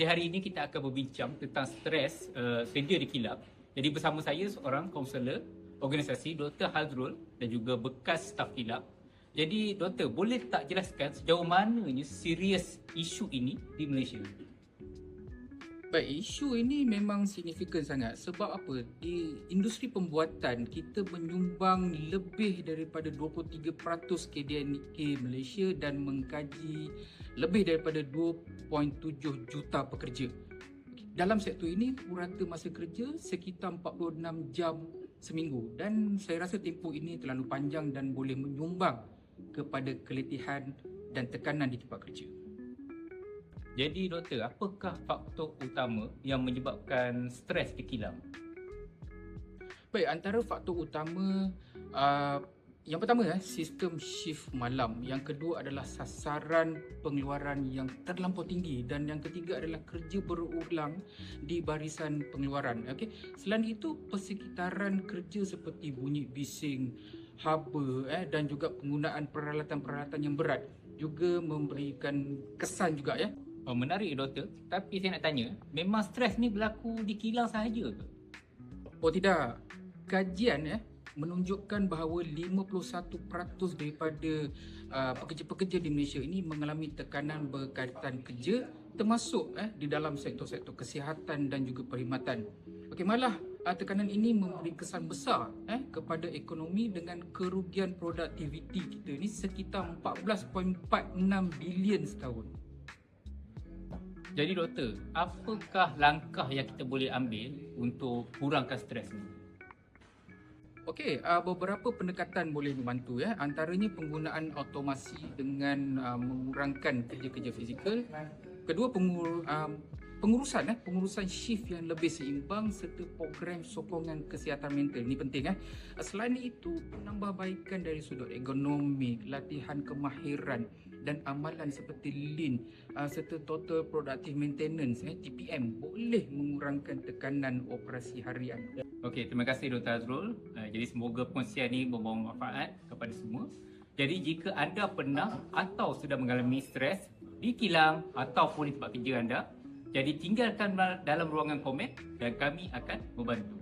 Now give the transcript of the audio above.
Jadi hari ini kita akan berbincang tentang stres kerja di kilang. Jadi bersama saya seorang kaunselor organisasi Dr. Hazrul dan juga bekas staf kilang. Jadi doktor, boleh tak jelaskan sejauh mananya serius isu ini di Malaysia? Baik, isu ini memang signifikan sangat. Sebab apa? Di industri pembuatan, kita menyumbang lebih daripada 23% KDNK Malaysia dan mengkaji lebih daripada 2.7 juta pekerja. Dalam sektor ini, purata masa kerja sekitar 46 jam seminggu. Dan saya rasa tempoh ini terlalu panjang dan boleh menyumbang kepada keletihan dan tekanan di tempat kerja. Jadi doktor, apakah faktor utama yang menyebabkan stres di kilang? Baik, antara faktor utama yang pertama sistem shift malam, yang kedua adalah sasaran pengeluaran yang terlampau tinggi dan yang ketiga adalah kerja berulang di barisan pengeluaran. Okey. Selain itu, persekitaran kerja seperti bunyi bising, haba dan juga penggunaan peralatan-peralatan yang berat juga memberikan kesan juga ya. Oh, menarik doktor, tapi saya nak tanya, memang stres ni berlaku di kilang sahaja ke? Oh tidak, kajian menunjukkan bahawa 51% daripada pekerja-pekerja di Malaysia ini mengalami tekanan berkaitan kerja, termasuk di dalam sektor-sektor kesihatan dan juga perkhidmatan. Okey, malah tekanan ini memberi kesan besar kepada ekonomi dengan kerugian produktiviti kita ni sekitar 14.46 bilion setahun. Jadi doktor, apakah langkah yang kita boleh ambil untuk kurangkan stres ni? Okey, beberapa pendekatan boleh membantu ya. Antaranya penggunaan automasi dengan mengurangkan kerja-kerja fizikal. Kedua, pengurusan shift yang lebih seimbang serta program sokongan kesihatan mental. Ini penting Selain itu, penambahbaikan dari sudut ergonomi, latihan kemahiran dan amalan seperti lean serta total productive maintenance TPM boleh mengurangkan tekanan operasi harian. Okey, terima kasih Dr. Hazrul. Jadi semoga perkongsian ini membawa manfaat kepada semua. Jadi jika anda pernah atau sudah mengalami stres di kilang ataupun di tempat kerja anda, jadi tinggalkan dalam ruangan komen dan kami akan membantu.